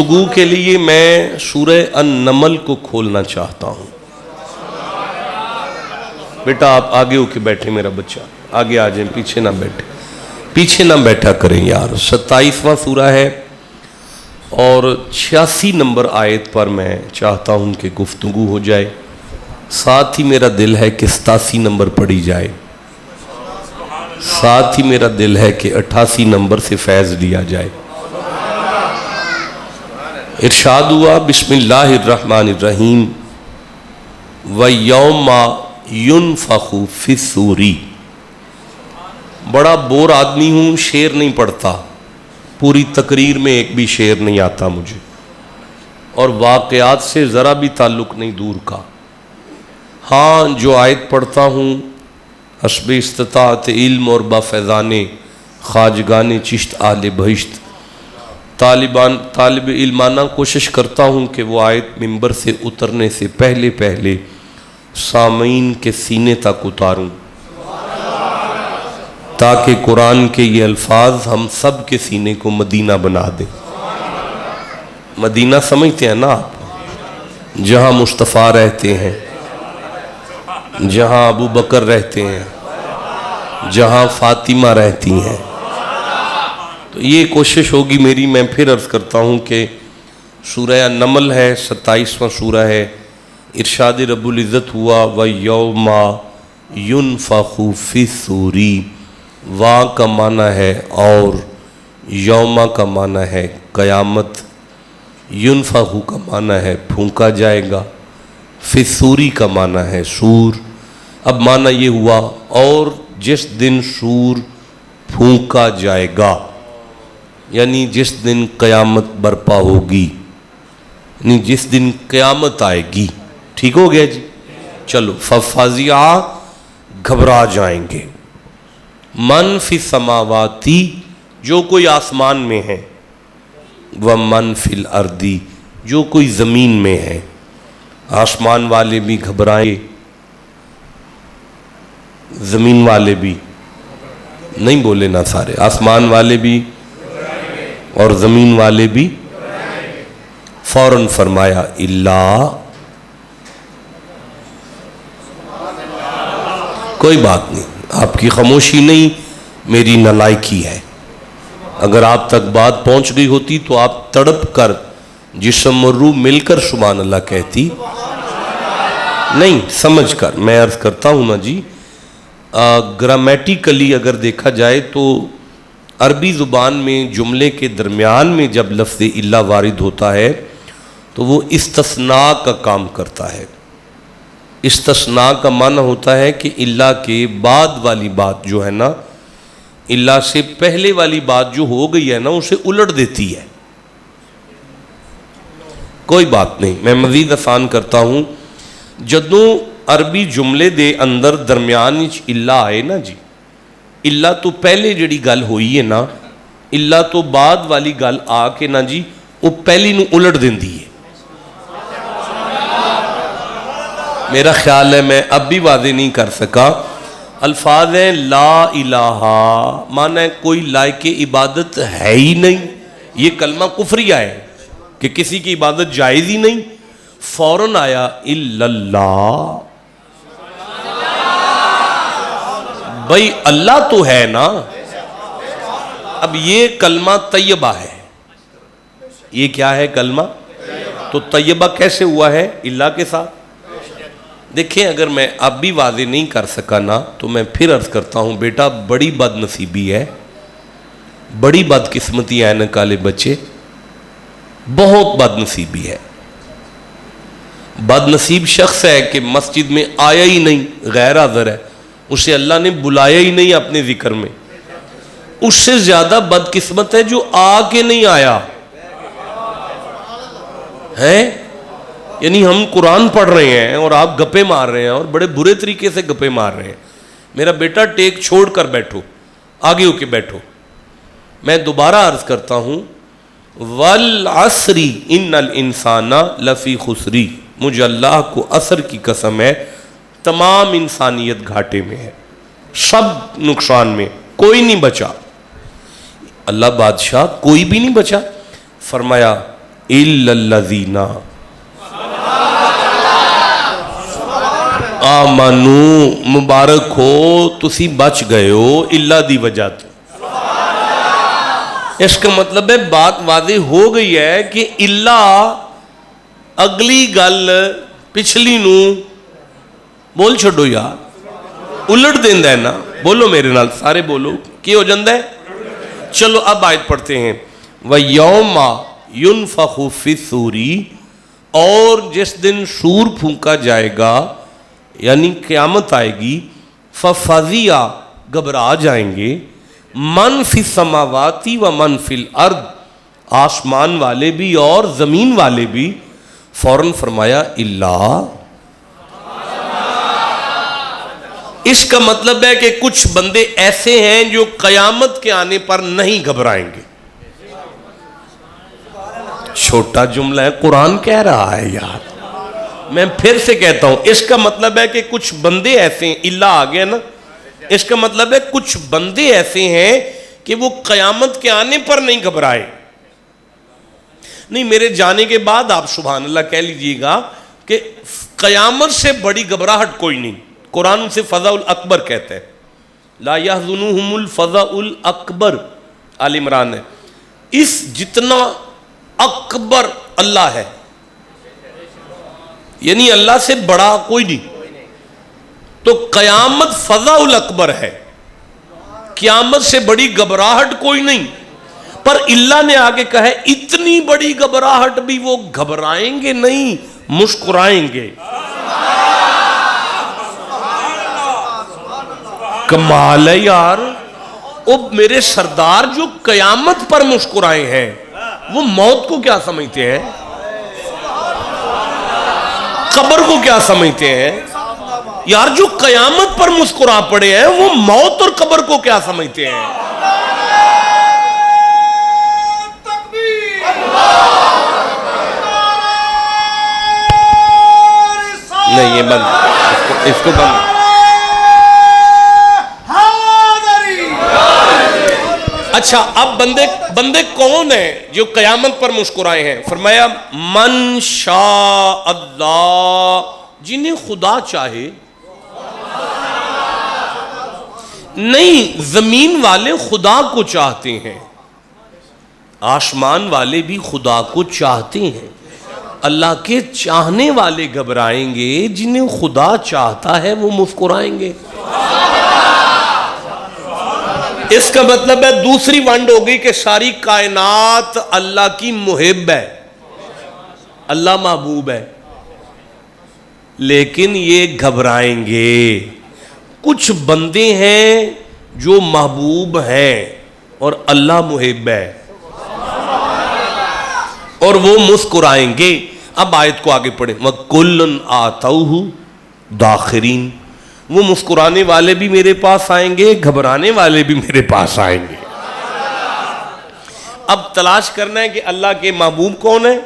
گفتگو کے لیے میں سورہ النمل کو کھولنا چاہتا ہوں. بیٹا آپ آگے ہو کے بیٹھے، میرا بچہ آگے آ جائیں، پیچھے نہ بیٹھے، پیچھے نہ بیٹھا کریں یار. 27واں سورہ ہے اور 86 نمبر آیت پر میں چاہتا ہوں کہ گفتگو ہو جائے. ساتھ ہی میرا دل ہے کہ 87 نمبر پڑھی جائے، ساتھ ہی میرا دل ہے کہ 88 نمبر سے فیض لیا جائے. ارشاد ہوا بسم اللہ الرحمن الرحیم وَيَوْمَ يُنْفَخُ فِي الصُّورِ. بڑا بور آدمی ہوں، شعر نہیں پڑھتا، پوری تقریر میں ایک بھی شعر نہیں آتا مجھے، اور واقعات سے ذرا بھی تعلق نہیں دور کا. ہاں جو آیت پڑھتا ہوں حسب استطاعت علم اور بافیضان خواجگان چشت اہل بہشت طالب علمانہ کوشش کرتا ہوں کہ وہ آیت ممبر سے اترنے سے پہلے پہلے سامعین کے سینے تک اتاروں، تاکہ قرآن کے یہ الفاظ ہم سب کے سینے کو مدینہ بنا دیں. مدینہ سمجھتے ہیں نا آپ؟ جہاں مصطفیٰ رہتے ہیں، جہاں ابو بکر رہتے ہیں، جہاں فاطمہ رہتی ہیں. تو یہ کوشش ہوگی میری. میں پھر عرض کرتا ہوں کہ سورہ النمل ہے، 27واں سورہ ہے. ارشاد رب العزت ہوا وَيَوْمَ يُنْفَخُ فِي الصُّورِ. وا کا معنی ہے اور، یوما کا معنی ہے قیامت، ينفخ کا معنی ہے پھونکا جائے گا، فی الصور کا معنی ہے سور. اب معنی یہ ہوا اور جس دن سور پھونکا جائے گا، یعنی جس دن قیامت برپا ہوگی، یعنی جس دن قیامت آئے گی. ٹھیک ہو گیا جی؟ چلو. فَفَزِعَ گھبرا جائیں گے، من فی السماواتی جو کوئی آسمان میں ہے، ومن فی الارض جو کوئی زمین میں ہے. آسمان والے بھی گھبرائیں، زمین والے بھی. نہیں بولے نا سارے؟ آسمان والے بھی اور زمین والے بھی. فوراً فرمایا اللہ. کوئی بات نہیں، آپ کی خاموشی نہیں میری نالائکی ہے. اگر آپ تک بات پہنچ گئی ہوتی تو آپ تڑپ کر جسم اور روح مل کر سبحان اللہ کہتی. نہیں سمجھ کر میں عرض کرتا ہوں نا جی. گرامیٹیکلی اگر دیکھا جائے تو عربی زبان میں جملے کے درمیان میں جب لفظ الا وارد ہوتا ہے تو وہ استثناء کا کام کرتا ہے. استثناء کا معنی ہوتا ہے کہ الا کے بعد والی بات جو ہے نا، الا سے پہلے والی بات جو ہو گئی ہے نا اسے الٹ دیتی ہے. کوئی بات نہیں، میں مزید آسان کرتا ہوں. جدوں عربی جملے دے اندر درمیان وچ الا آئے نا جی، الا تو پہلے جڑی گل ہوئی ہے نا، الا تو بعد والی گل آ کے نا جی وہ پہلی نو الٹ دیندی ہے. میرا خیال ہے میں اب بھی واضح نہیں کر سکا. الفاظ ہیں لا الہ، معنی کوئی لائق عبادت ہے ہی نہیں. یہ کلمہ کفریہ ہے کہ کسی کی عبادت جائز ہی نہیں. فوراً آیا الا اللہ. بھئی اللہ تو ہے نا. اب یہ کلمہ طیبہ ہے. یہ کیا ہے کلمہ؟ تو طیبہ کیسے ہوا ہے اللہ کے ساتھ؟ دیکھیں اگر میں اب بھی واضح نہیں کر سکا نا تو میں پھر عرض کرتا ہوں بیٹا بڑی بد نصیبی ہے، بڑی بد قسمتی ہے نکالے بچے، بہت بد نصیبی ہے. بد نصیب شخص ہے کہ مسجد میں آیا ہی نہیں، غیر حاضر ہے، اسے اللہ نے بلایا ہی نہیں اپنے ذکر میں. اس سے زیادہ بد قسمت ہے جو آ کے نہیں آیا ہے. یعنی ہم قرآن پڑھ رہے ہیں اور آپ گپے مار رہے ہیں اور بڑے برے طریقے سے گپے مار رہے ہیں. میرا بیٹا ٹیک چھوڑ کر بیٹھو، آگے ہو کے بیٹھو. میں دوبارہ عرض کرتا ہوں والعصر ان الانسان لفی خسر. مجھے اللہ کو عصر کی قسم ہے تمام انسانیت گھاٹے میں ہے، سب نقصان میں، کوئی نہیں بچا. اللہ بادشاہ کوئی بھی نہیں بچا. فرمایا الا الذین آمنو، مبارک ہو تسی بچ گئے ہو اللہ دی وجہ تو۔ اس کا مطلب ہے بات واضح ہو گئی ہے کہ اللہ اگلی گل پچھلی نو بول چھڑو یار، الٹ دیندہ ہے نا، بولو میرے نال سارے بولو، کی ہو جاندہ ہے؟ چلو اب آیت پڑھتے ہیں۔ وَيَوْمَ يُنْفَخُ فِي الصُّورِ، اور جس دن سور پھونکا جائے گا یعنی قیامت آئے گی، فَفَزِعَ، گھبرا جائیں گے، من فی السماواتی و من فی الارض، آسمان والے بھی اور زمین والے بھی۔ فوراً فرمایا اللہ، اس کا مطلب ہے کہ کچھ بندے ایسے ہیں جو قیامت کے آنے پر نہیں گھبرائیں گے۔ چھوٹا جملہ ہے، قرآن کہہ رہا ہے یار، میں پھر سے کہتا ہوں، اس کا مطلب ہے کہ کچھ بندے ایسے ہیں، اللہ آ گیا نا، اس کا مطلب ہے کچھ بندے ایسے ہیں کہ وہ قیامت کے آنے پر نہیں گھبرائے۔ نہیں، میرے جانے کے بعد آپ سبحان اللہ کہہ لیجئے گا کہ قیامت سے بڑی گھبراہٹ کوئی نہیں۔ قرآن سے فضاء الاکبر کہتا ہے، لا یحزنہم الفضاء الاکبر، آل عمران ہے، اس جتنا اکبر اللہ ہے، یعنی اللہ سے بڑا کوئی نہیں، تو قیامت فضاء الاکبر ہے، قیامت سے بڑی گھبراہٹ کوئی نہیں۔ پر اللہ نے آگے کہا ہے اتنی بڑی گھبراہٹ بھی وہ گھبرائیں گے نہیں، مسکرائیں گے۔ کمال ہے یار، وہ میرے سردار جو قیامت پر مسکرائے ہیں، وہ موت کو کیا سمجھتے ہیں، قبر کو کیا سمجھتے ہیں؟ یار جو قیامت پر مسکرا پڑے ہیں وہ موت اور قبر کو کیا سمجھتے ہیں؟ نہیں یہ بند، اس کو بند۔ اچھا اب بندے کون ہیں جو قیامت پر مسکرائے ہیں؟ فرمایا من شاء اللہ، جنہیں خدا چاہے۔ نہیں، زمین والے خدا کو چاہتے ہیں، آسمان والے بھی خدا کو چاہتے ہیں، اللہ کے چاہنے والے گھبرائیں گے، جنہیں خدا چاہتا ہے وہ مسکرائیں گے۔ اس کا مطلب ہے دوسری ونڈ ہوگی کہ ساری کائنات اللہ کی محب ہے، اللہ محبوب ہے، لیکن یہ گھبرائیں گے۔ کچھ بندے ہیں جو محبوب ہیں اور اللہ محب ہے، اور وہ مسکرائیں گے۔ اب آیت کو آگے پڑھیں، وَكُلٌّ آتَوْهُ دَاخِرِينَ، وہ مسکرانے والے بھی میرے پاس آئیں گے، گھبرانے والے بھی میرے پاس آئیں گے۔ اب تلاش کرنا ہے کہ اللہ کے محبوب کون ہیں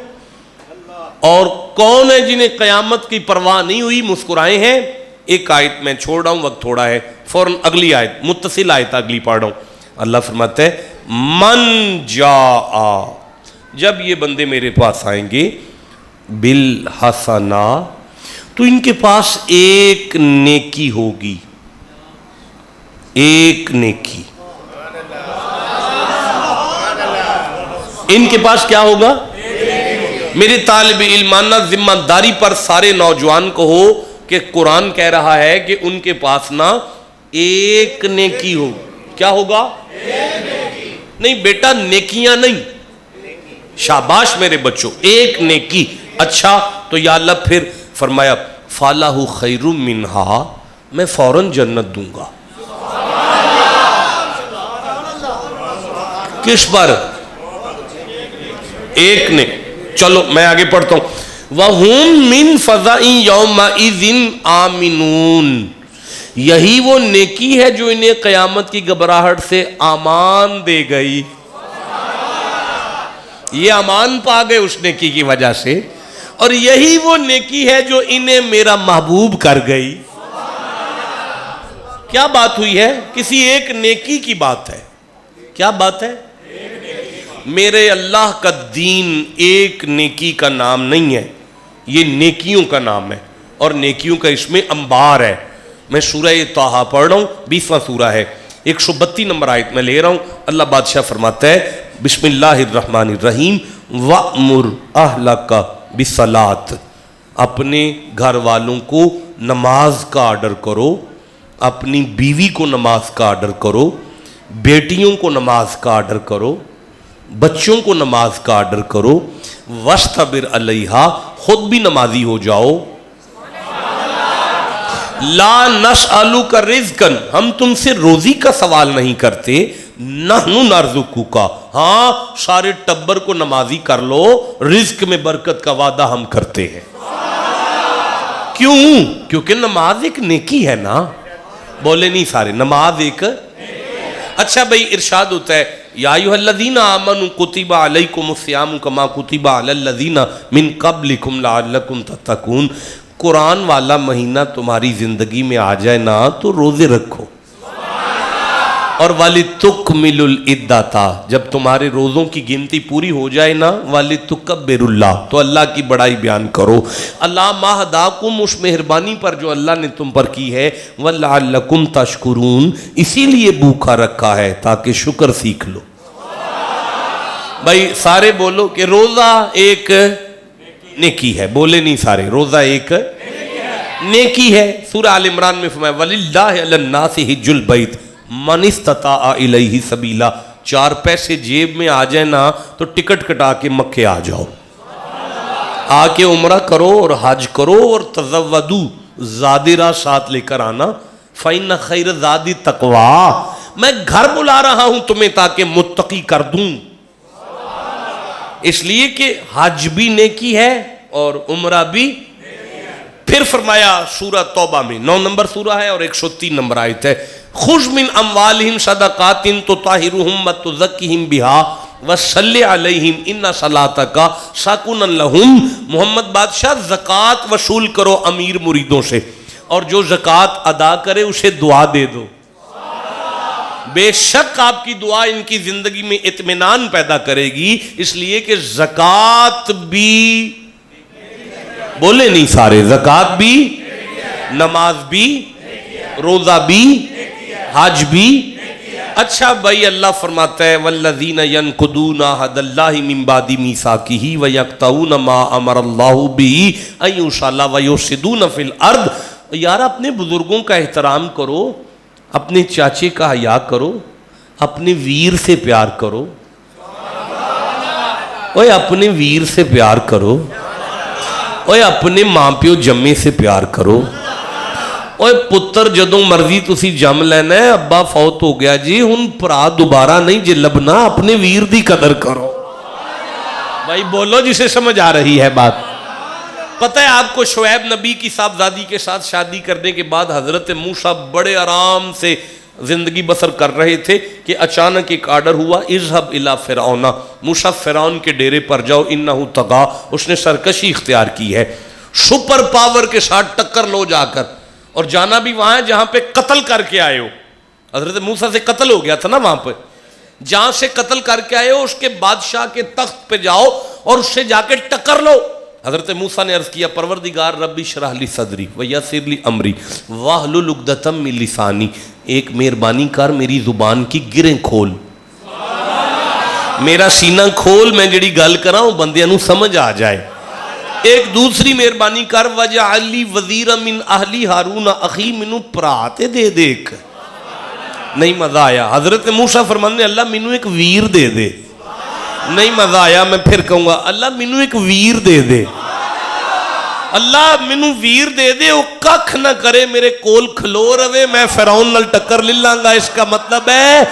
اور کون ہے جنہیں قیامت کی پرواہ نہیں ہوئی، مسکرائے ہیں۔ ایک آیت میں چھوڑ رہا ہوں، وقت تھوڑا ہے، فوراً اگلی آیت، متصل آیت اگلی پڑھ رہا ہوں۔ اللہ فرماتا ہے من جاء، جب یہ بندے میرے پاس آئیں گے، بالحسنہ، تو ان کے پاس ایک نیکی ہوگی، ایک نیکی۔ ان کے پاس کیا ہوگا؟ میرے طالب علمانہ ذمہ داری پر سارے نوجوان کو ہو کہ قرآن کہہ رہا ہے کہ ان کے پاس نا ایک نیکی ہوگی۔ کیا ہوگا؟ نہیں بیٹا، نیکیاں نہیں، شاباش میرے بچوں، ایک نیکی۔ اچھا تو یا اللہ پھر فرمایا فَاللَّهُ خَيْرٌ مِّنْهَا، میں فوراً جنت دوں گا۔ کس پر؟ ایک نے۔ چلو میں آگے پڑھتا ہوں، وَهُمْ مِنْ فَزَعٍ يَوْمَئِذٍ آمِنُونَ، یہی وہ نیکی ہے جو انہیں قیامت کی گھبراہٹ سے امان دے گئی۔ یہ امان پا گئے اس نیکی کی وجہ سے، اور یہی وہ نیکی ہے جو انہیں میرا محبوب کر گئی۔ کیا بات ہوئی ہے؟ کسی ایک نیکی کی بات ہے۔ کیا بات ہے؟ میرے اللہ کا دین ایک نیکی کا نام نہیں ہے، یہ نیکیوں کا نام ہے، اور نیکیوں کا اس میں انبار ہے۔ میں سورہ طٰہٰ پڑھ رہا ہوں، 20واں سورہ ہے، 132 نمبر آیت میں لے رہا ہوں۔ اللہ بادشاہ فرماتا ہے بسم اللہ الرحمن الرحیم وَأْمُرْ أَهْلَكَ بِالصَّلَاةِ، اپنے گھر والوں کو نماز کا آرڈر کرو، اپنی بیوی کو نماز کا آرڈر کرو، بیٹیوں کو نماز کا آرڈر کرو، بچوں کو نماز کا آرڈر کرو، وَاسْتَبِرْ عَلَيْهَا، خود بھی نمازی ہو جاؤ۔ لا نسألک رزقا، ہم تم سے روزی کا سوال نہیں کرتے، نحن نرزقک، ہاں سارے ٹبر کو نمازی کر لو، رزق میں برکت کا وعدہ ہم کرتے ہیں۔ کیوں؟ کیونکہ نماز ایک نیکی ہے نا، بولے نہیں سارے، نماز ایک۔ اچھا بھئی ارشاد ہوتا ہے یا ایھا الذین آمنوا کتب علیکم الصیام کما کتب علی الذین من قبلکم لعلکم تتقون، قرآن والا مہینہ تمہاری زندگی میں آ جائے نا تو روزے رکھو، اور وَلِتُكْمِلُ الْعِدَّةَ، جب تمہارے روزوں کی گنتی پوری ہو جائے نا وَلِتُكَبِّرُ اللَّهَ، تو اللہ کی بڑائی بیان کرو، اللہ ما ہداکم، اس مہربانی پر جو اللہ نے تم پر کی ہے، وَلَعَلَّكُمْ تَشْكُرُونَ، اسی لیے بھوکا رکھا ہے تاکہ شکر سیکھ لو۔ بھائی سارے بولو کہ روزہ ایک نیکی ہے، بولے نہیں سارے، روزہ ایک نیکی ہے۔ سورہ آل عمران میں فرمایا وَلِلَّهِ عَلَى النَّاسِ حِجُّ الْبَيْتِ مَنِ اسْتَطَاعَ إِلَيْهِ سَبِيلًا، 4 پیسے جیب میں آ جائے نا تو ٹکٹ کٹا کے مکے آ جاؤ، آ کے عمرہ کرو اور حج کرو، اور تزودوا، زادرہ ساتھ لے کر آنا، فَإِنَّ خَيْرَ الزَّادِ التَّقْوَىٰ، میں گھر بلا رہا ہوں تمہیں تاکہ متقی کر دوں، اس لیے کہ حج بھی نیکی ہے اور عمرہ بھی۔ پھر فرمایا سورہ توبہ میں 9 نمبر سورہ ہے اور 103 نمبر آیت ہے خُذْ مِنْ أَمْوَالِهِمْ صَدَقَاتٍ تُطَهِّرُهُمْ وَتُزَكِّهِمْ بِهَا وَصَلِّ عَلَيْهِمْ إِنَّ صَلَاتَكَ سَكُنٌ لَهُمْ، محمد بادشاہ زکوٰۃ وصول کرو امیر مریدوں سے، اور جو زکوٰۃ ادا کرے اسے دعا دے دو، بے شک آپ کی دعا ان کی زندگی میں اطمینان پیدا کرے گی، اس لیے کہ زکوٰۃ بھی، بولے نہیں سارے، زکوٰۃ بھی، نماز بھی، روزہ بھی، حج بھی۔ اچھا بھائی اللہ فرماتا ہے والذین ینقضون عہد اللہ من بعد میثاقہ ویقطعون ما امر اللہ بہ ان یوصل ویفسدون فی الارض، یار اپنے بزرگوں کا احترام کرو، اپنے چاچے کا حیا کرو، اپنے ویر سے پیار کرو، اوے اپنے ویر سے پیار کرو، اوے اپنے ماں پیو جمے سے پیار کرو، اوے پتر جدوں مرضی تسی جم لینا ہے، ابا فوت ہو گیا جی ہن پرا دوبارہ نہیں جے لبنا، اپنے ویر دی قدر کرو۔ بھائی بولو جسے سمجھ آ رہی ہے بات۔ پتہ ہے آپ کو شعیب نبی کی صاحبزادی کے ساتھ شادی کرنے کے بعد حضرت موسیٰ بڑے آرام سے زندگی بسر کر رہے تھے کہ اچانک ایک آرڈر ہوا اذهب الى فرعون، موسیٰ فرعون کے ڈیرے پر جاؤ، انہو طغا، اس نے سرکشی اختیار کی ہے، سپر پاور کے ساتھ ٹکر لو جا کر، اور جانا بھی وہاں ہے جہاں پہ قتل کر کے آئے ہو، حضرت موسیٰ سے قتل ہو گیا تھا نا وہاں پہ، جہاں سے قتل کر کے آئے ہو اس کے بادشاہ کے تخت پہ جاؤ اور اس سے جا کے ٹکر لو۔ حضرت موسیٰ نے عرض کیا پروردگار ربی اشرح لی صدری ویسر لی امری واحلل عقدۃ من لسانی، ایک مہربانی کر میری زبان کی گریں کھول، میرا سینہ کھول، میں جڑی گل کراں وہ بندیاں نوں سمجھ آ جائے۔ ایک دوسری مہربانی کر وجعل لی وزیرا من اہلی ہارون اخی، مینوں پراتے دے دیکھ، نہیں مزہ آیا۔ حضرت موسیٰ فرمانے اللہ مینوں ایک ویر دے دے، نہیں مزہ آیا، میں پھر کہوں گا اللہ مینوں ایک ویر دے دے، اللہ مینوں ویر دے دے، وہ ککھ نہ کرے میرے کول کھلو روے، میں فرعون نال ٹکر لے لاں گا، اس کا مطلب ہے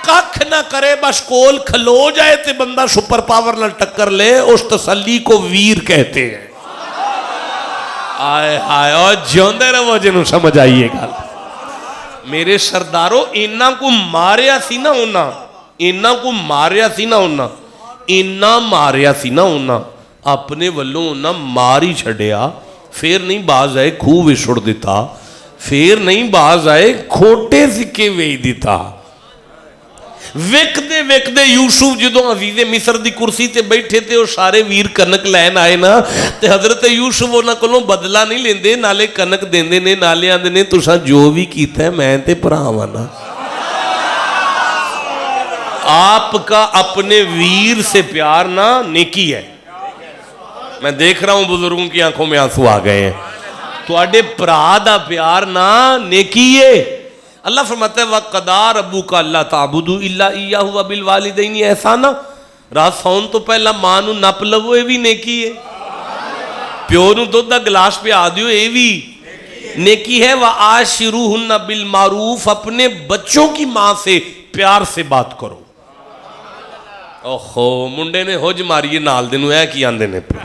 ککھ نہ کرے بس کول کھلو جائے تے بندہ سپر پاور نال ٹکر لے، اس تسلی کو ویر کہتے ہیں۔ آئے ہائے، اور جیوندے رہو جنوں سمجھ آئیے گا۔ میرے سرداروں اینا کو ماریا سی نہ ہونا، اینا کو ماریا سی نہ ہونا، اینا ماریا سی نہ ہونا، اپنے والوں ہونا ماری چھڑیا، پھر نہیں باز آئے کھو وشڑ دیتا، پھر نہیں باز آئے کھوٹے سکے وے دیتا۔ ویکدے ویکدے یوسف جدوں عزیز مصر دی کرسی تے بیٹھے تے وہ سارے ویر کنک لین آئے نا تے حضرت یوسف انہاں کولوں بدلہ نہیں لیندے نالے کنک دیندے نے نالے آندے نے تساں جو بھی کیتا ہے میں تے بھراواں نا آپ کا اپنے ویر سے پیار نہ نیکی ہے. میں دیکھ رہا ہوں بزرگوں کی آنکھوں میں آنسو آ گئے ہیں. تواڈے بھرا دا پیار نہ نیکی ہے. اللہ فرماتا ہے وَقَضَىٰ رَبُّكَ أَلَّا تَعْبُدُوا إِلَّا إِيَّاهُ وَبِالْوَالِدَيْنِ احسانا. رات سون تو پہلا ماں نو نپ لو یہ بھی نیکی ہے. پیو نو دودھ دا گلاس پہ آ دیو یہ بھی نیکی ہے. وَعَاشِرُوهُنَّ بِالْمَعْرُوفِ اپنے بچوں کی ماں سے پیار سے بات کرو. اوہو منڈے نے ہوج ماری نال دنو ہے کی آندے نے پہ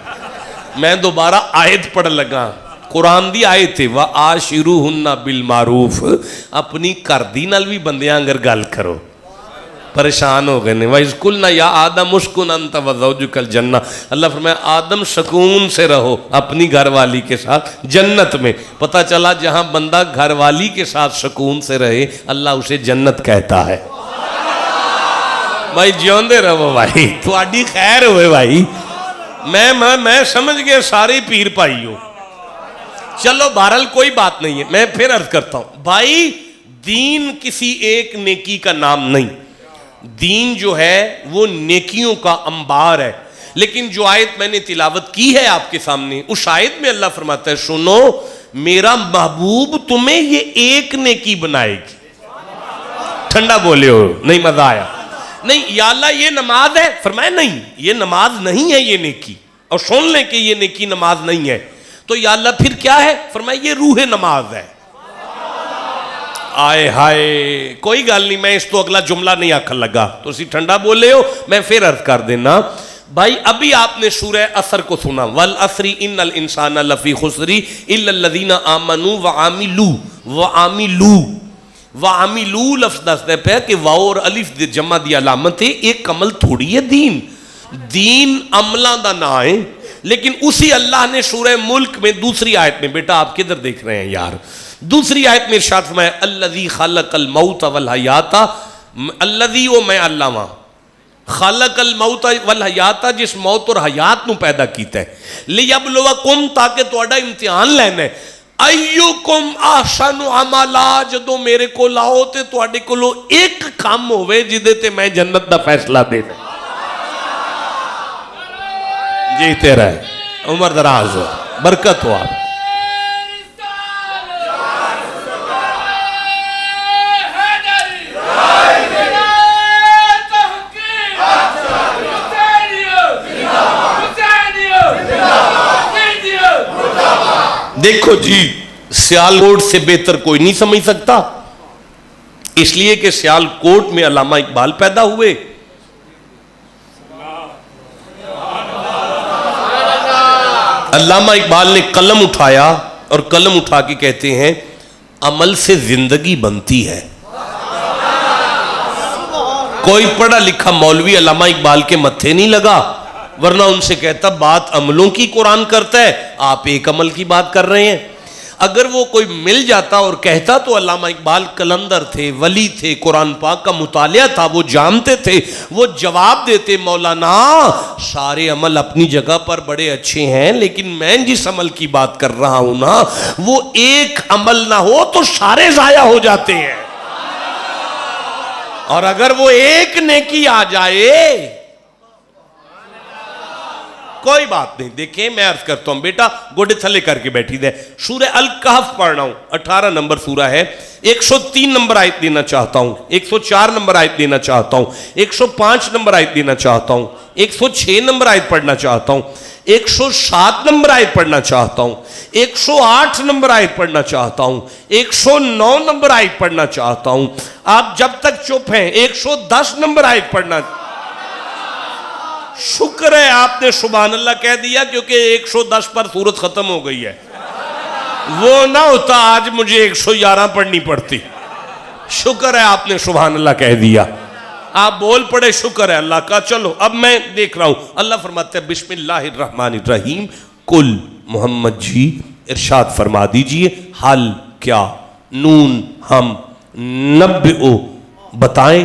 میں دوبارہ آیت پڑھ لگا قرآن دی آیت ہے وَعَاشِرُوهُنَّ بِالْمَعْرُوفِ اپنی کردی نال بھی بندیاں اگر گل کرو. پریشان ہو گئے نے وَإِذْ قُلْنَا يَا آدَمُ اسْكُنْ أَنْتَ وَزَوْجُكَ الْجَنَّةَ. اللہ فرمایا آدم سکون سے رہو اپنی گھر والی کے ساتھ جنت میں. پتہ چلا جہاں بندہ گھر والی کے ساتھ سکون سے رہے اللہ اسے جنت کہتا ہے. بھائی جیوندے رہو بھائی تواڈی خیر ہوئے بھائی. میں سمجھ گیا سارے پیر پائی ہو. چلو بہرحال کوئی بات نہیں ہے. میں پھر عرض کرتا ہوں بھائی دین کسی ایک نیکی کا نام نہیں. دین جو ہے وہ نیکیوں کا انبار ہے. لیکن جو آیت میں نے تلاوت کی ہے آپ کے سامنے اس آیت میں اللہ فرماتا ہے سنو میرا محبوب تمہیں یہ ایک نیکی بنائے گی. ٹھنڈا بولے ہو نہیں مزہ آیا. نہیں یا اللہ یہ نماز ہے فرمایا نہیں یہ نماز نہیں ہے یہ نیکی. اور سن لیں کہ یہ نیکی نماز نہیں ہے تو یا اللہ پھر کیا ہے فرمایا یہ روح نماز ہے. آئے ہائے کوئی گل نہیں میں اس تو اگلا جملہ نہیں آکھن لگا تو اسی ٹھنڈا بولے ہو. میں پھر عرض کر دینا بھائی ابھی آپ نے سورہ عصر کو سنا وَالْعَصْرِ إِنَّ الْإِنسَانَ لَفِي خُسْرِ إِلَّا الَّذِينَ آمَنُوا وَعَمِلُوا لفظ دستے پہ کہ واو اور الف دے جمع دی علامت ہے. ایک عمل تھوڑی ہے دین. دین عملہ دا نہ ہے. لیکن اسی اللہ نے سورہ ملک میں دوسری آیت میں بیٹا آپ کدھر دیکھ رہے ہیں یار دوسری آیت میں ارشاد فرمایا الذی خلق الموت والحیات. الذی و میں اللہ وہاں خلق الموت والحیات جس موت اور حیات نو پیدا کیتا ہے لیبلوکم تاکہ تہاڈا امتحان لینا ہے. ایوکم احسن عملا جدو میرے کو لاؤ تے تہاڈے کولوں ایک کام ہوئے جدے تے میں جنت دا فیصلہ دینا. جیتے رہے عمر دراز ہو برکت ہو. آپ دیکھو جی سیالکوٹ سے بہتر کوئی نہیں سمجھ سکتا اس لیے کہ سیالکوٹ میں علامہ اقبال پیدا ہوئے. علامہ اقبال نے قلم اٹھایا اور قلم اٹھا کے کہتے ہیں عمل سے زندگی بنتی ہے. کوئی پڑھا لکھا مولوی علامہ اقبال کے متھے نہیں لگا ورنہ ان سے کہتا بات عملوں کی قرآن کرتا ہے آپ ایک عمل کی بات کر رہے ہیں. اگر وہ کوئی مل جاتا اور کہتا تو علامہ اقبال قلندر تھے ولی تھے قرآن پاک کا مطالعہ تھا وہ جانتے تھے وہ جواب دیتے مولانا سارے عمل اپنی جگہ پر بڑے اچھے ہیں لیکن میں جس عمل کی بات کر رہا ہوں نا وہ ایک عمل نہ ہو تو سارے ضائع ہو جاتے ہیں اور اگر وہ ایک نیکی آ جائے کوئی بات نہیں. دیکھیں میں عرض کرتا ہوں بیٹا گوڑے تھلے کر کے بیٹھی دے. سورہ الکہف پڑھ رہا ہوں 18 نمبر سورہ ہے. 103 نمبر آیت دینا چاہتا ہوں 104 نمبر آیت دینا چاہتا ہوں 105 نمبر آیت دینا چاہتا ہوں 106 نمبر آیت پڑھنا چاہتا ہوں 107 نمبر آیت پڑھنا چاہتا ہوں 108 نمبر آیت پڑھنا چاہتا ہوں 109 نمبر آیت پڑھنا چاہتا ہوں. آپ جب تک چپ ہیں 110 نمبر آیت پڑھنا. شکر ہے آپ نے سبحان اللہ کہہ دیا کیونکہ 110 پر سورت ختم ہو گئی ہے. وہ نہ ہوتا آج مجھے 111 پڑھنی پڑتی. شکر ہے آپ نے سبحان اللہ کہہ دیا. آپ بول پڑے شکر ہے اللہ کا. چلو اب میں دیکھ رہا ہوں اللہ فرماتے ہیں بسم اللہ الرحمن الرحیم. کل محمد جی ارشاد فرما دیجئے حل کیا نون ہم نبئو بتائیں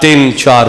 3 4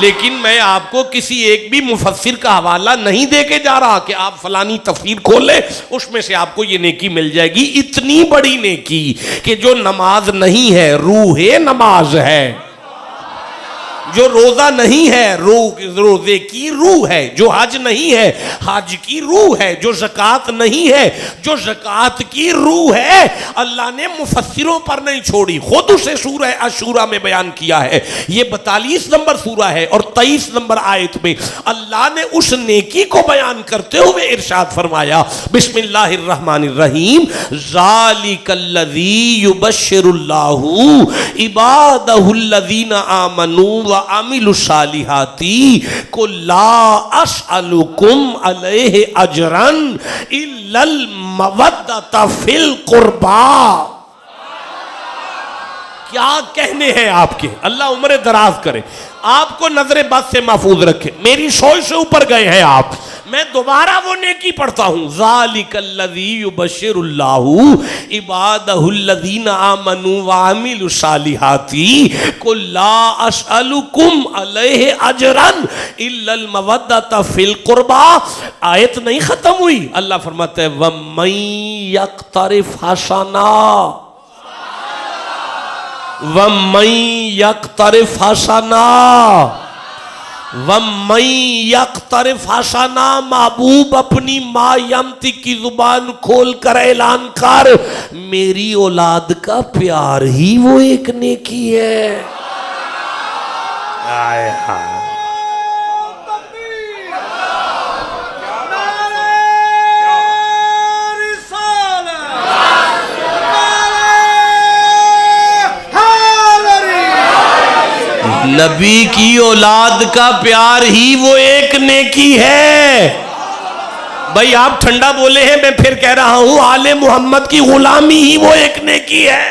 لیکن میں آپ کو کسی ایک بھی مفسر کا حوالہ نہیں دے کے جا رہا کہ آپ فلانی تفسیر کھولیں اس میں سے آپ کو یہ نیکی مل جائے گی. اتنی بڑی نیکی کہ جو نماز نہیں ہے روح نماز ہے, جو روزہ نہیں ہے روزے کی روح ہے, جو حج نہیں ہے حج کی روح ہے, جو زکوٰۃ نہیں ہے جو زکوٰۃ کی روح ہے. اللہ نے مفسروں پر نہیں چھوڑی, خود اسے سورہ عاشورہ میں بیان کیا ہے. یہ 42 نمبر سورہ ہے اور 23 نمبر آیت میں اللہ نے اس نیکی کو بیان کرتے ہوئے ارشاد فرمایا, بسم اللہ الرحمن الرحیم, ذالک الذی یبشر اللہ عبادہ الذین آمنوا وعملوا الصالحات قل لا اسألکم علیہ اجرا الا المودۃ فی القربى. کیا کہنے ہیں آپ کے, اللہ عمر دراز کرے, آپ کو نظر بد سے محفوظ رکھے. میری سوچ سے اوپر گئے ہیں آپ, میں دوبارہ وہ نیکی پڑھتا ہوں. ذالک الذی یبشر اللہ عبادہ الذین آمنوا وعملوا الصالحات قل لا اسألکم علیہ اجرا الا المودۃ فی القربى. آیت نہیں ختم ہوئی, اللہ فرماتا ہے ومن یقترف حسنا وَمَن يَقْتَرِفْ حَسَنًا وَمَن يَقْتَرِفْ حَسَنًا. محبوب اپنی ماں یمتی کی زبان کھول کر اعلان کر, میری اولاد کا پیار ہی وہ ایک نیکی ہے. آئے ہاں, نبی کی اولاد کا پیار ہی وہ ایک نیکی ہے. بھائی آپ ٹھنڈا بولے ہیں, میں پھر کہہ رہا ہوں آل محمد کی غلامی ہی وہ ایک نیکی ہے.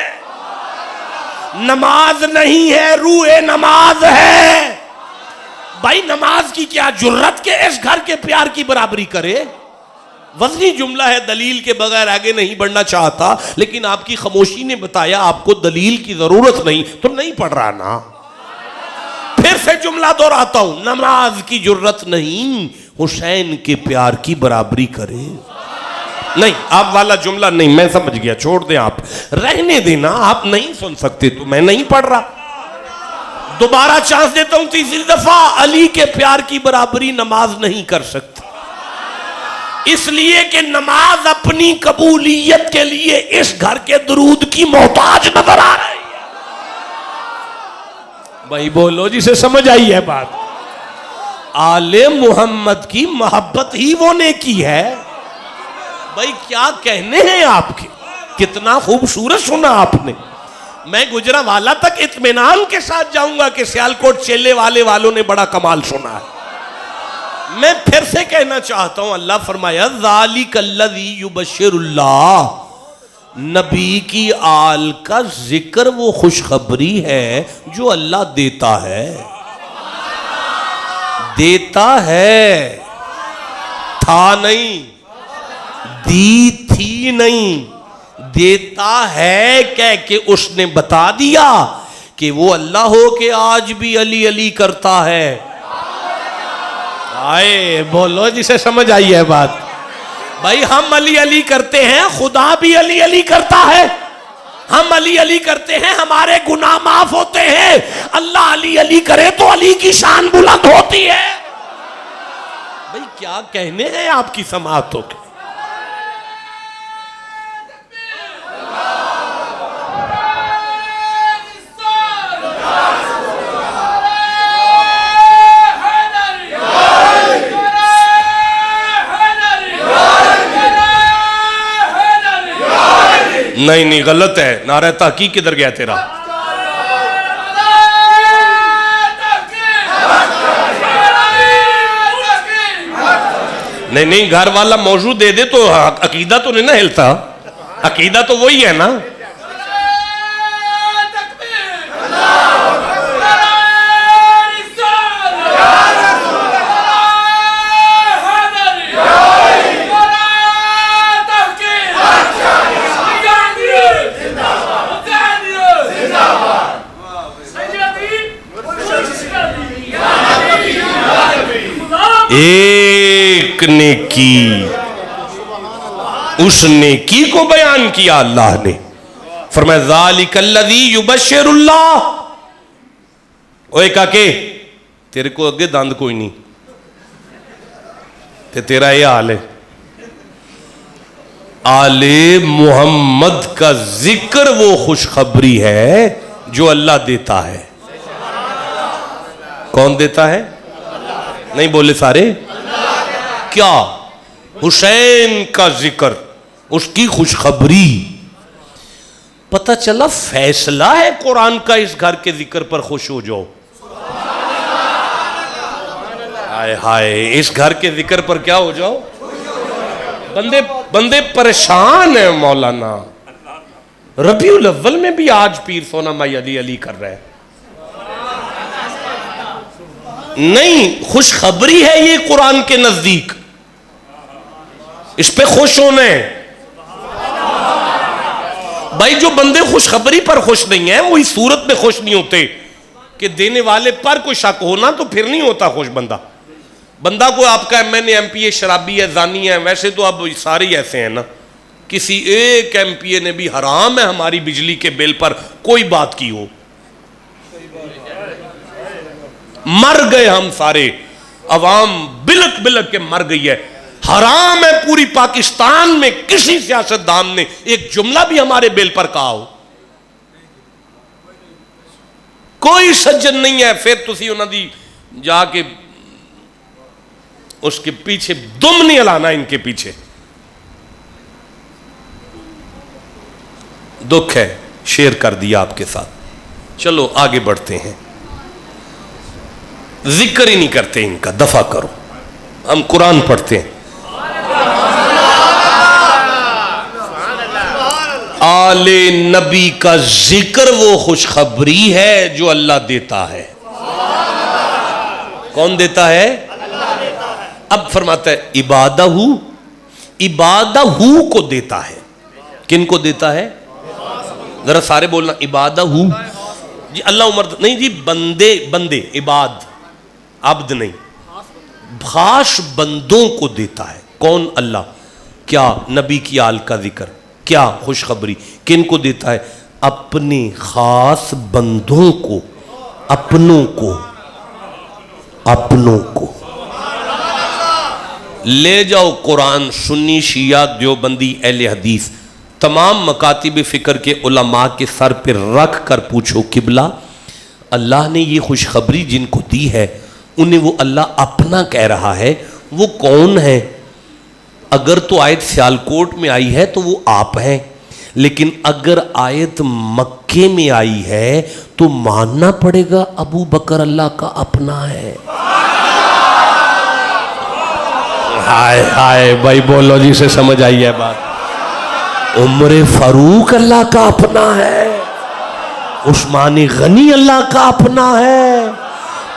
نماز نہیں ہے, روح نماز ہے. بھائی نماز کی کیا جرت کہ اس گھر کے پیار کی برابری کرے. وزنی جملہ ہے, دلیل کے بغیر آگے نہیں بڑھنا چاہتا, لیکن آپ کی خاموشی نے بتایا آپ کو دلیل کی ضرورت نہیں, تو نہیں پڑھ رہا نا. پھر سے جملہ دہراتا ہوں, نماز کی جرت نہیں حسین کے پیار کی برابری کرے. نہیں, آپ والا جملہ نہیں, میں سمجھ گیا, چھوڑ دیں, آپ رہنے دینا, آپ نہیں سن سکتے تو میں نہیں پڑھ رہا. دوبارہ چانس دیتا ہوں تیسری دفعہ, علی کے پیار کی برابری نماز نہیں کر سکتی, اس لیے کہ نماز اپنی قبولیت کے لیے اس گھر کے درود کی محتاج نظر آ رہی ہے. بھائی بولو جسے سمجھ آئی ہے بات. آل محمد کی محبت ہی وہ نیکی ہے. بھائی کیا کہنے ہیں آپ کے, کتنا خوبصورت سنا آپ نے. میں گجرانوالہ تک اطمینان کے ساتھ جاؤں گا کہ سیالکوٹ چیلے والوں نے بڑا کمال سنا ہے. میں پھر سے کہنا چاہتا ہوں, اللہ فرمایا ذالک الذی یبشر اللہ, نبی کی آل کا ذکر وہ خوشخبری ہے جو اللہ دیتا ہے. دیتا ہے, تھا نہیں, دی تھی نہیں, دیتا ہے کہہ کے اس نے بتا دیا کہ وہ اللہ ہو کہ آج بھی علی علی کرتا ہے. آئے بولو جسے سمجھ آئی ہے بات. بھائی ہم علی علی کرتے ہیں, خدا بھی علی علی کرتا ہے. ہم علی علی کرتے ہیں, ہمارے گناہ معاف ہوتے ہیں. اللہ علی علی کرے تو علی کی شان بلند ہوتی ہے. بھئی کیا کہنے ہیں آپ کی سماعتوں کے. نہیں غلط ہے, نعرہ تحقیق کدھر گیا تیرا. نہیں گھر والا موضوع دے دے تو عقیدہ تو نہیں نا ہلتا, عقیدہ تو وہی ہے نا. ایک نیکی، اس نیکی کو بیان کیا اللہ نے، فرمایا ذالک الذی یبشر اللہ. اوے کاکے تیرے کو اگے دند کوئی نہیں تے تیرا یہ حال ہے. آل محمد کا ذکر وہ خوشخبری ہے جو اللہ دیتا ہے. کون دیتا ہے؟ نہیں بولے سارے؟ کیا؟ حسین کا ذکر، اس کی خوشخبری. پتہ چلا فیصلہ ہے قرآن کا اس گھر کے ذکر پر خوش ہو جاؤ. ہائے ہائے، اس گھر کے ذکر پر کیا ہو جاؤ؟ بندے پریشان ہیں مولانا. ربیع الاول میں بھی آج پیر سونا مائی علی علی کر رہے ہیں. نہیں، خوشخبری ہے یہ قرآن کے نزدیک، اس پہ خوش ہونے. بھائی جو بندے خوشخبری پر خوش نہیں ہیں وہی صورت میں خوش نہیں ہوتے کہ دینے والے پر کوئی شک ہونا تو پھر نہیں ہوتا خوش بندہ. بندہ کو آپ کا M N A M P A شرابی ہے، زانی ہے، ویسے تو اب سارے ہی ایسے ہیں نا. کسی ایک ایم پی اے نے بھی حرام ہے ہماری بجلی کے بل پر کوئی بات کی ہو، مر گئے ہم سارے، عوام بلک بلک کے مر گئی ہے. حرام ہے پوری پاکستان میں کسی سیاستدان نے ایک جملہ بھی ہمارے بل پر کہا ہو. کوئی سجن نہیں ہے. پھر تسی انہاں دی جا کے اس کے پیچھے دم نہیں ہلانا. ان کے پیچھے دکھ ہے، شیئر کر دیا آپ کے ساتھ. چلو آگے بڑھتے ہیں. ذکر ہی نہیں کرتے ان کا، دفع کرو. ہم قرآن پڑھتے ہیں. آل نبی کا ذکر وہ خوشخبری ہے جو اللہ دیتا ہے. کون دیتا ہے؟ اب فرماتا ہے عبادہ کو دیتا ہے. کن کو دیتا ہے؟ ذرا سارے بولنا عبادہ جی. اللہ عمر نہیں جی، بندے عباد، عبد نہیں، خاص بندوں کو دیتا ہے. کون؟ اللہ. کیا؟ نبی کی آل کا ذکر. کیا؟ خوشخبری. کن کو دیتا ہے؟ اپنے خاص بندوں کو، اپنوں کو. لے جاؤ قرآن، سنی، شیعہ، دیوبندی، اہل حدیث، تمام مکاتب فکر کے علماء کے سر پہ رکھ کر پوچھو قبلہ اللہ نے یہ خوشخبری جن کو دی ہے انہیں وہ اللہ اپنا کہہ رہا ہے، وہ کون ہے؟ اگر تو آیت سیالکوٹ میں آئی ہے تو وہ آپ ہیں، لیکن اگر آیت مکے میں آئی ہے تو ماننا پڑے گا ابو بکر اللہ کا اپنا ہے. ہائے ہائے بھائی بولو جی سے سمجھ آئی ہے بات. عمر فاروق اللہ کا اپنا ہے، عثمان غنی اللہ کا اپنا ہے.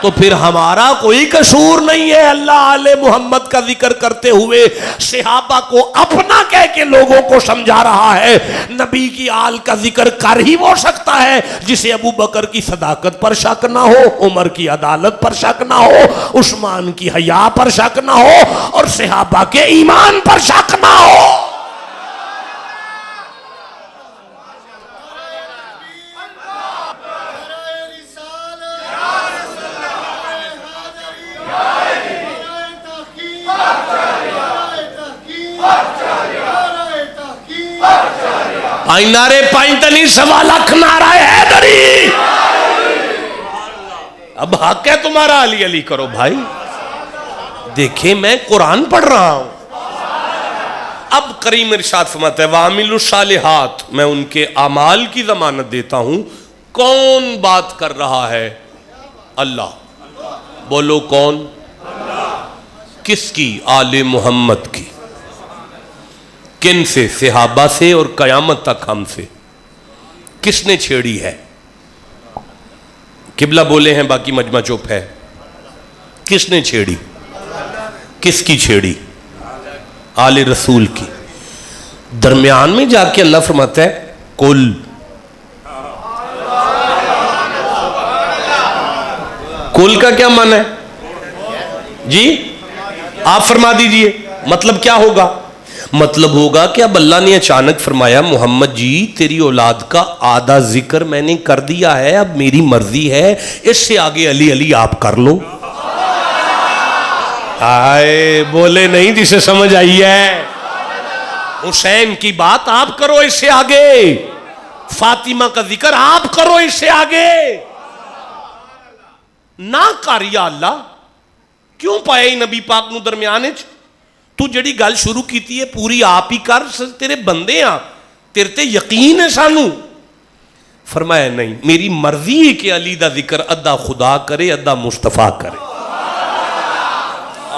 تو پھر ہمارا کوئی قصور نہیں ہے. اللہ آل محمد کا ذکر کرتے ہوئے صحابہ کو اپنا کہہ کے لوگوں کو سمجھا رہا ہے. نبی کی آل کا ذکر کر ہی وہ سکتا ہے جسے ابو بکر کی صداقت پر شک نہ ہو، عمر کی عدالت پر شک نہ ہو، عثمان کی حیا پر شک نہ ہو، اور صحابہ کے ایمان پر شک نہ ہو. نعرے پائنتنی سوا لکھ نعرہ حیدری. اب حق ہے تمہارا، علی علی کرو بھائی. دیکھیں میں قرآن پڑھ رہا ہوں. اب کریم ارشاد فرماتا ہے وَعَمِلُوا الصَّالِحَاتِ، میں ان کے اعمال کی ضمانت دیتا ہوں. کون بات کر رہا ہے؟ اللہ. بولو کون؟ کس کی؟ آل محمد کی. کن سے؟ صحابہ سے اور قیامت تک ہم سے. کس نے چھیڑی ہے؟ قبلہ بولے ہیں باقی مجمع چپ ہے. کس نے چھیڑی؟ کس کی چھیڑی؟ آل رسول کی. درمیان میں جا کے اللہ فرماتا ہے کل. کل کا کیا معنی ہے جی؟ آپ فرما دیجئے مطلب کیا ہوگا؟ مطلب ہوگا کہ اب اللہ نے اچانک فرمایا محمد جی تیری اولاد کا آدھا ذکر میں نے کر دیا ہے، اب میری مرضی ہے اس سے آگے علی علی آپ کر لو۔ آئے بولے نہیں جسے سمجھ آئی ہے؟ حسین کی بات آپ کرو اس سے آگے، فاطمہ کا ذکر آپ کرو اس سے آگے، نہ کر یا اللہ کیوں پائے نبی پاک نو درمیان وچ؟ تو جڑی گل شروع کیتی ہے پوری آپ ہی کر، تیرے بندے ہاں، تیرے تے یقین ہے سانو۔ فرمایا نہیں، میری مرضی ہے کہ علی دا ذکر ادھا خدا کرے ادھا مصطفیٰ کرے۔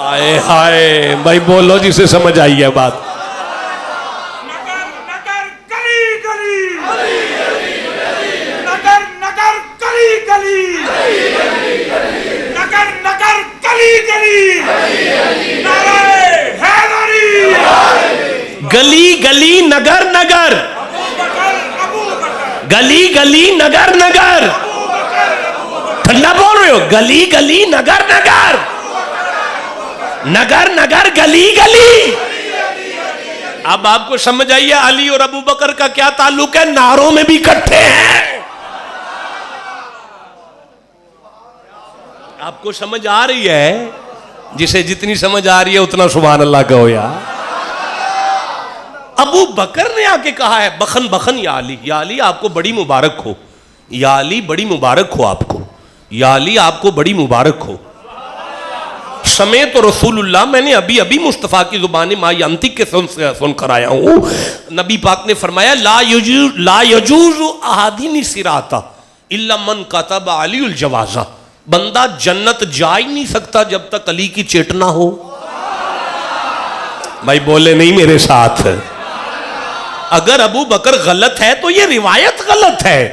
آئے ہائے بھائی بولو جسے سمجھ آئی ہے بات۔ نگر نگر گلی گلی، نگر نگر گلی گلی، نگر نگر گلی گلی، نعرہ حیدری، گلی گلی نگر نگر، ابو بکر، گلی گلی نگر نگر، ٹھنڈا بول رہے ہو؟ گلی گلی نگر نگر، نگر نگر گلی گلی۔ اب آپ کو سمجھ آئیے علی اور ابو بکر کا کیا تعلق ہے؟ ناروں میں بھی اکٹھے ہیں۔ آپ کو سمجھ آ رہی ہے؟ جسے جتنی سمجھ آ رہی ہے اتنا سبحان اللہ کہو یار۔ ابو بکر نے آ کے کہا ہے بخن بخن یا علی، یا علی آپ کو بڑی مبارک ہو، یا علی بڑی مبارک ہو آپ کو، یا علی آپ کو بڑی مبارک ہو۔ سمیت رسول اللہ، میں نے ابھی ابھی مصطفیٰ کی زبان مائی انتق کے سن کر آیا ہوں، نبی پاک نے فرمایا لا یجوز احادین صراط الا من کتب علی الجوازہ، بندہ جنت جا ہی نہیں سکتا جب تک علی کی چیٹ نہ ہو۔ بھائی بولے نہیں میرے ساتھ؟ اگر ابو بکر غلط ہے تو یہ روایت غلط ہے،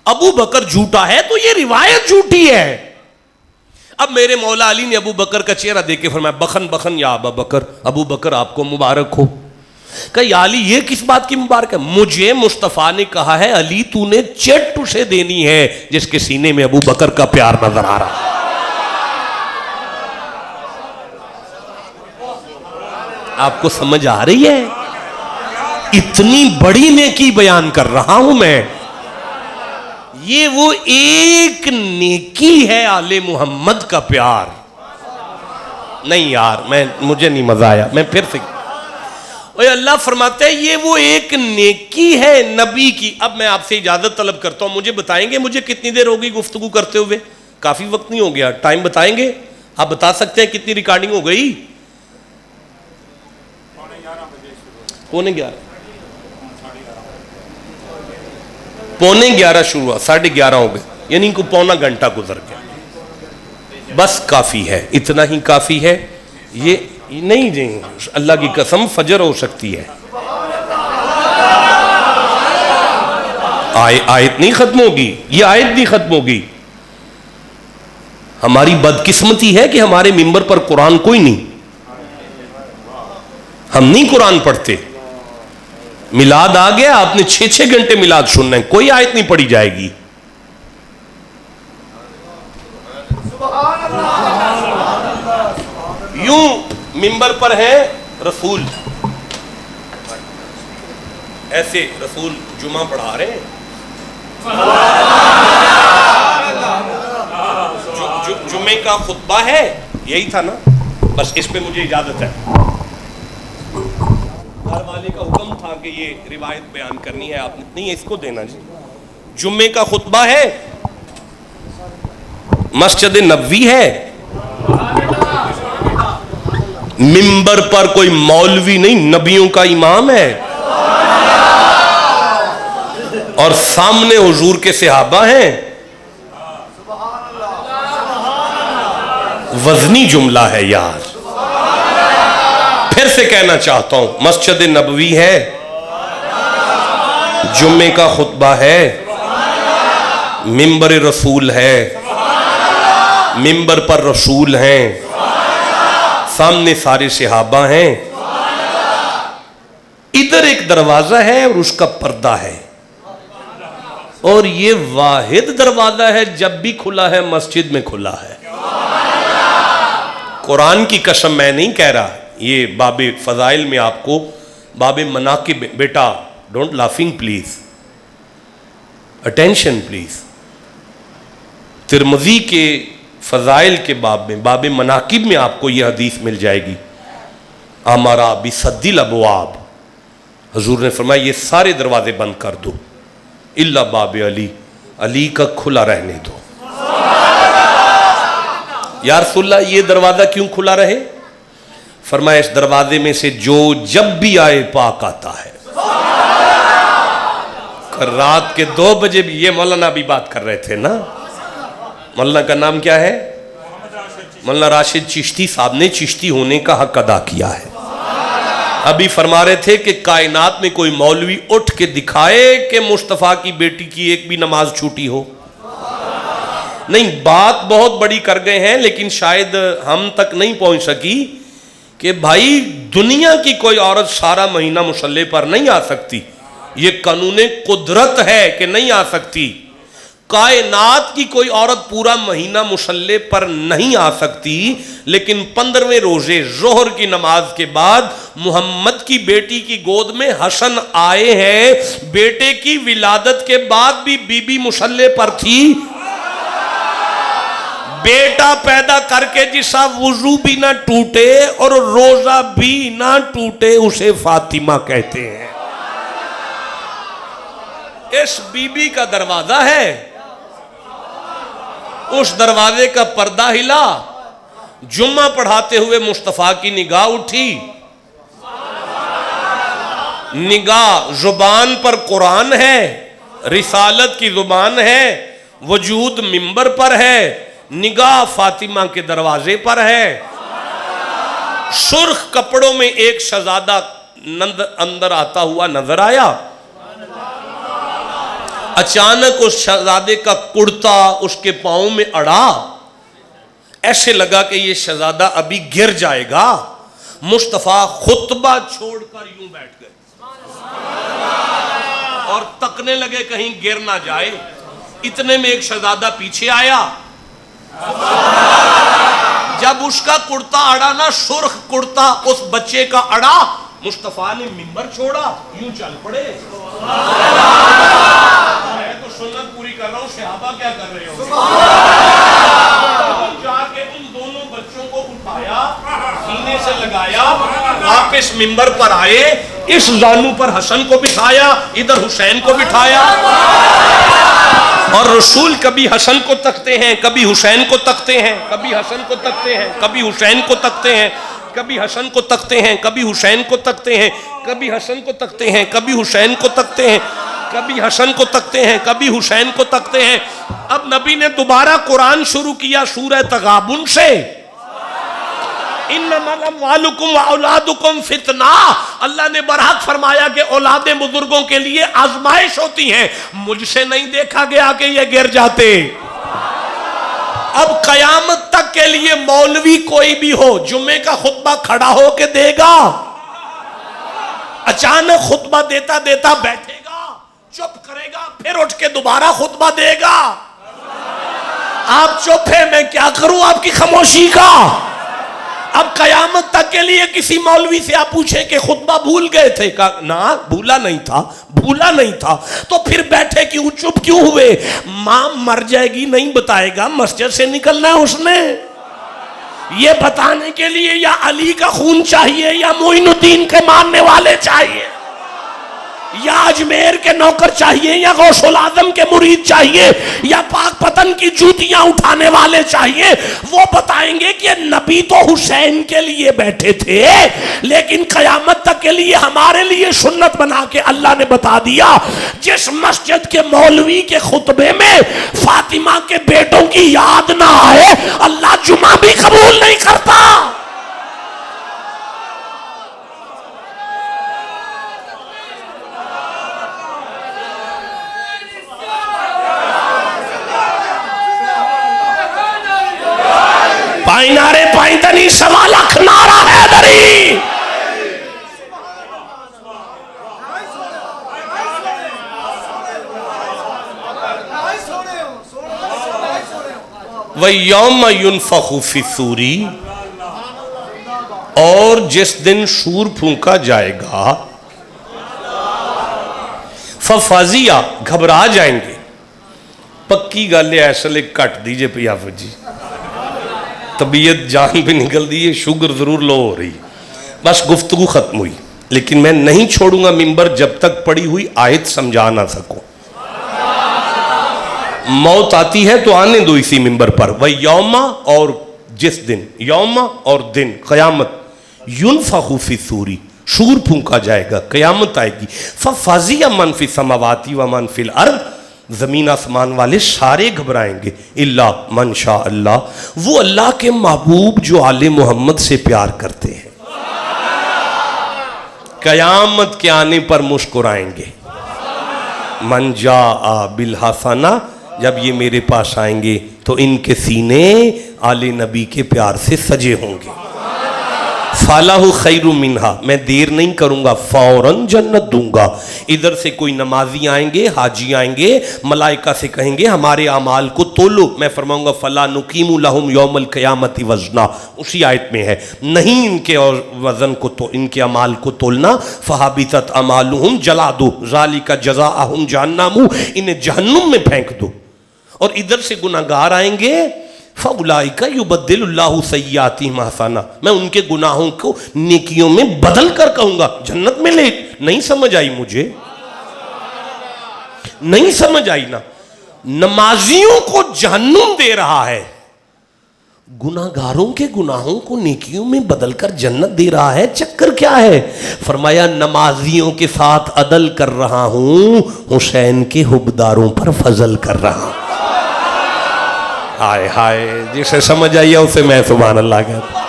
ابو بکر جھوٹا ہے تو یہ روایت جھوٹی ہے۔ اب میرے مولا علی نے ابو بکر کا چہرہ دیکھ کے فرمایا بخن بخن یا ابا بکر، ابو بکر آپ کو مبارک ہو۔ کہ یا علی یہ کس بات کی مبارک ہے؟ مجھے مصطفیٰ نے کہا ہے علی تو نے چٹ اسے دینی ہے جس کے سینے میں ابو بکر کا پیار نظر آ رہا ہے۔ آپ کو سمجھ آ رہی ہے؟ اتنی بڑی نیکی بیان کر رہا ہوں میں، یہ وہ ایک نیکی ہے آل محمد کا پیار۔ نہیں یار مجھے نہیں مزہ آیا، میں پھر سے اوہ اللہ فرماتا ہے یہ وہ ایک نیکی ہے نبی کی۔ اب میں آپ سے اجازت طلب کرتا ہوں، مجھے بتائیں گے مجھے کتنی دیر ہوگی گفتگو کرتے ہوئے؟ کافی وقت نہیں ہو گیا؟ ٹائم بتائیں گے؟ آپ بتا سکتے ہیں کتنی ریکارڈنگ ہو گئی؟ 11:45 11:15 شروع ہوا، 11:30 ہو گئے، یعنی کو پونا گھنٹہ گزر گیا۔ بس کافی ہے، اتنا ہی کافی ہے۔ یہ نہیں جی اللہ کی قسم فجر ہو سکتی ہے، آیت نہیں ختم ہوگی، یہ آیت نہیں ختم ہوگی۔ ہماری بدقسمتی ہے کہ ہمارے ممبر پر قرآن کوئی نہیں، ہم نہیں قرآن پڑھتے۔ میلاد آ گیا، آپ نے 6 گھنٹے میلاد سننا ہے، کوئی آیت نہیں پڑھی جائے گی۔ یوں ممبر پر ہے رسول، ایسے رسول جمعہ پڑھا رہے ہیں، جمعے کا خطبہ ہے، یہی تھا نا؟ بس اس پہ مجھے اجازت ہے، گھر والے کا حکم تھا کہ یہ روایت بیان کرنی ہے، آپ نے نہیں اس کو دینا جی۔ جمعے کا خطبہ ہے، مسجد نبوی ہے، ممبر پر کوئی مولوی نہیں، نبیوں کا امام ہے، اور سامنے حضور کے صحابہ ہیں۔ وزنی جملہ ہے یار، پھر سے کہنا چاہتا ہوں، مسجد نبوی ہے، جمعے کا خطبہ ہے، ممبر رسول ہے، ممبر پر رسول ہیں، سامنے سارے صحابہ ہیں، ادھر ایک دروازہ ہے اور اس کا پردہ ہے، اور یہ واحد دروازہ ہے جب بھی کھلا ہے مسجد میں کھلا ہے۔ قرآن کی قسم میں نہیں کہہ رہا، یہ باب فضائل میں آپ کو باب مناقب، بیٹا don't laughing please, attention please, Tirmidhi کے فضائل کے باب میں باب مناقب میں آپ کو یہ حدیث مل جائے گی. امرا بسد الابواب، حضور نے فرمایا یہ سارے دروازے بند کر دو الا باب علی، علی کا کھلا رہنے دو. یا رسول اللہ یہ دروازہ کیوں کھلا رہے؟ فرمایا اس دروازے میں سے جو جب بھی آئے پاک آتا ہے. رات کے 2 بجے بھی، یہ مولانا بھی بات کر رہے تھے نا، مولانا کا نام کیا ہے؟ مولانا راشد چشتی صاحب نے چشتی ہونے کا حق ادا کیا ہے. ابھی فرما رہے تھے کہ کائنات میں کوئی مولوی اٹھ کے دکھائے کہ مصطفیٰ کی بیٹی کی ایک بھی نماز چھوٹی ہو. نہیں، بات بہت بڑی کر گئے ہیں لیکن شاید ہم تک نہیں پہنچ سکی کہ بھائی دنیا کی کوئی عورت سارا مہینہ مصلی پر نہیں آ سکتی، یہ قانون قدرت ہے کہ نہیں آ سکتی. کائنات کی کوئی عورت پورا مہینہ مصلی پر نہیں آ سکتی، لیکن 15ویں روزے ظہر کی نماز کے بعد محمد کی بیٹی کی گود میں حسن آئے ہیں. بیٹے کی ولادت کے بعد بھی بی بی مصلی پر تھی. بیٹا پیدا کر کے جسا وضو بھی نہ ٹوٹے اور روزہ بھی نہ ٹوٹے اسے فاطمہ کہتے ہیں. اس بی بی کا دروازہ ہے، اس دروازے کا پردہ ہلا، جمعہ پڑھاتے ہوئے مصطفیٰ کی نگاہ اٹھی. نگاہ زبان پر قرآن ہے، رسالت کی زبان ہے، وجود منبر پر ہے، نگاہ فاطمہ کے دروازے پر ہے. سرخ کپڑوں میں ایک شہزادہ اندر آتا ہوا نظر آیا. اچانک اس شہزادے کا کرتا اس کے پاؤں میں اڑا، ایسے لگا کہ یہ شہزادہ ابھی گر جائے گا. مصطفیٰ خطبہ چھوڑ کر یوں بیٹھ گئے اور تکنے لگے کہیں گر نہ جائے. اتنے میں ایک شہزادہ پیچھے آیا. جب اس کا کرتا اڑا نا، سرخ کرتا اس بچے کا اڑا، مصطفیٰ نے منبر چھوڑا، یوں چل پڑے. میں تو سنت پوری کر رہا ہوں، صحابہ کیا کر رہے ہو؟ جا کے ان دونوں بچوں کو اٹھایا، سینے سے لگایا، واپس منبر پر آئے، اس زانو پر حسن کو بٹھایا، ادھر حسین کو بٹھایا. اور رسول کبھی حسن کو تکتے ہیں، کبھی حسین کو تکتے ہیں، کبھی حسن کو تکتے ہیں، کبھی حسین کو تکتے ہیں، کبھی حسن کو تکتے ہیں، کبھی حسین کو تکتے ہیں، کبھی حسن کو تکتے ہیں، کبھی حسین کو تکتے ہیں، کبھی حسن کو تکتے ہیں، کبھی حسین کو تکتے ہیں. اب نبی نے دوبارہ قرآن شروع کیا سورہ تغابن سے. انما اموالکم واولادکم فتنہ. اللہ نے برحق فرمایا کہ اولادیں بزرگوں کے لیے آزمائش ہوتی ہیں. مجھ سے نہیں دیکھا گیا کہ یہ گر جاتے. اب قیامت تک کے لیے مولوی کوئی بھی ہو، جمعے کا خطبہ کھڑا ہو کے دے گا، اچانک خطبہ دیتا دیتا بیٹھے گا، چپ کرے گا، پھر اٹھ کے دوبارہ خطبہ دے گا. آپ چپ ہیں، میں کیا کروں آپ کی خاموشی کا؟ اب قیامت تک کے لیے کسی مولوی سے آپ پوچھیں کہ خطبہ بھول گئے تھے، کہا نا بھولا نہیں تھا. تو پھر بیٹھے کیوں، چپ کیوں ہوئے؟ ماں مر جائے گی نہیں بتائے گا، مسجد سے نکلنا ہے اس نے. یہ بتانے کے لیے یا علی کا خون چاہیے، یا معین الدین کے ماننے والے چاہیے، یا اجمیر کے نوکر چاہیے، یا غوث العظم کے مرید چاہیے، یا پاک پتن کی جوتیاں اٹھانے والے چاہیے. وہ بتائیں گے کہ نبی تو حسین کے لیے بیٹھے تھے، لیکن قیامت تک کے لیے ہمارے لیے سنت بنا کے اللہ نے بتا دیا، جس مسجد کے مولوی کے خطبے میں فاطمہ کے بیٹوں کی یاد نہ آئے، اللہ جمعہ بھی قبول نہیں کرتا. پائیں نارے پائیں تنی سوا لکھ نارا حیدری. وَيَوْمَ يُنفَخُ فِي الصُّورِ اور جس دن سور پھونکا جائے گا ففازیا گھبرا جائیں گے. پکی گل ہے ایسے کٹ دیجئے پیافت جی, طبیعت جان بھی نکل دی ہے, شوگر ضرور لو ہو رہی, بس گفتگو ختم ہوئی. لیکن میں نہیں چھوڑوں گا ممبر جب تک پڑی ہوئی آیت سمجھا نہ سکوں. موت آتی ہے تو آنے دو اسی ممبر پر. وَيَوْمَ اور جس دن, یوم اور دن قیامت, يُنْفَخُ فِي الصُّورِ شور پھونکا جائے گا, قیامت آئے گی. فَفَزِعَ مَنْ فِي السَّمَاوَاتِ وَمَنْ فِي الْأَرْضِ زمین آسمان والے سارے گھبرائیں گے. الا من شاء اللہ, وہ اللہ کے محبوب جو آل محمد سے پیار کرتے ہیں. قیامت کے آنے پر مسکرائیں گے. من جاء بالحسنہ, جب یہ میرے پاس آئیں گے تو ان کے سینے آل نبی کے پیار سے سجے ہوں گے. فَالَهُ خَيْرٌ مِّنْهَا, میں دیر نہیں کروں گا, فوراً جنت دوں گا. ادھر سے کوئی نمازی آئیں گے, حاجی آئیں گے, ملائکہ سے کہیں گے ہمارے اعمال کو تولو. میں فرماؤں گا فَلَا نُقِيمُ لَهُمْ يَوْمَ الْقِيَامَةِ وَزْنًا, اسی آیت میں ہے, نہیں ان کے اور وزن کو تو ان کے اعمال کو تولنا. فَحَبِطَتْ أَعْمَالُهُمْ, جلا دو. ذَلِكَ جَزَاؤُهُمْ جَهَنَّمُ, انہیں جہنم میں پھینک دو. اور ادھر سے گناہگار آئیں گے, فَأُولَئِكَ يُبَدِّلُ اللَّهُ سَيِّئَاتِهِمْ حَسَنَاتٍ, میں ان کے گناہوں کو نیکیوں میں بدل کر کہوں گا جنت میں لے. نہیں سمجھ آئی مجھے, نہیں سمجھ آئی نا. نمازیوں کو جہنم دے رہا ہے, گناہگاروں کے گناہوں کو نیکیوں میں بدل کر جنت دے رہا ہے. چکر کیا ہے؟ فرمایا نمازیوں کے ساتھ عدل کر رہا ہوں, حسین کے حبداروں پر فضل کر رہا ہوں. ہائے ہائے, جسے سمجھ آئیے اسے میں سبحان اللہ کہتا ہوں.